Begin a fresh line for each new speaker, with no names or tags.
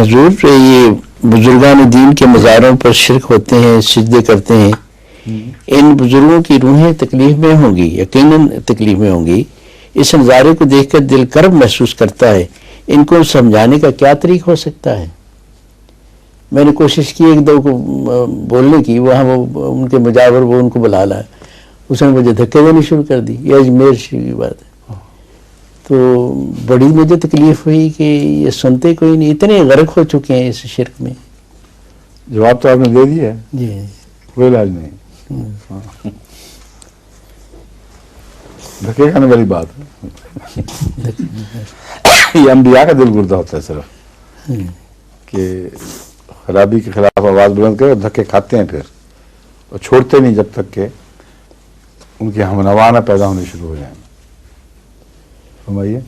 حضور یہ بزرگان دین کے مزاروں پر شرک ہوتے ہیں، سجدے کرتے ہیں، ان بزرگوں کی روحیں تکلیف میں ہوں گی، یقیناً تکلیف میں ہوں گی. اس نظارے کو دیکھ کر دل کرب محسوس کرتا ہے. ان کو سمجھانے کا کیا طریق ہو سکتا ہے؟ میں نے کوشش کی ایک دو کو بولنے کی، وہاں وہ ان کے مجاور وہ ان کو بلا لایا، اس نے مجھے دھکے دینی شروع کر دی. یہ اجمیر شریف کی بات ہے. تو بڑی مجھے تکلیف ہوئی کہ یہ سنتے کوئی نہیں، اتنے غرق ہو چکے ہیں اس شرک میں.
جواب تو آپ نے دے دیا ہے.
جی
کوئی علاج نہیں. دھکے کھانے والی بات ہے. یہ انبیاء کا دل گردہ ہوتا ہے صرف کہ خرابی کے خلاف آواز بلند کرے اور دھکے کھاتے ہیں پھر، اور چھوڑتے نہیں جب تک کہ ان کے ہم نوا نہ پیدا ہونے شروع ہو جائیں. فرمائیے.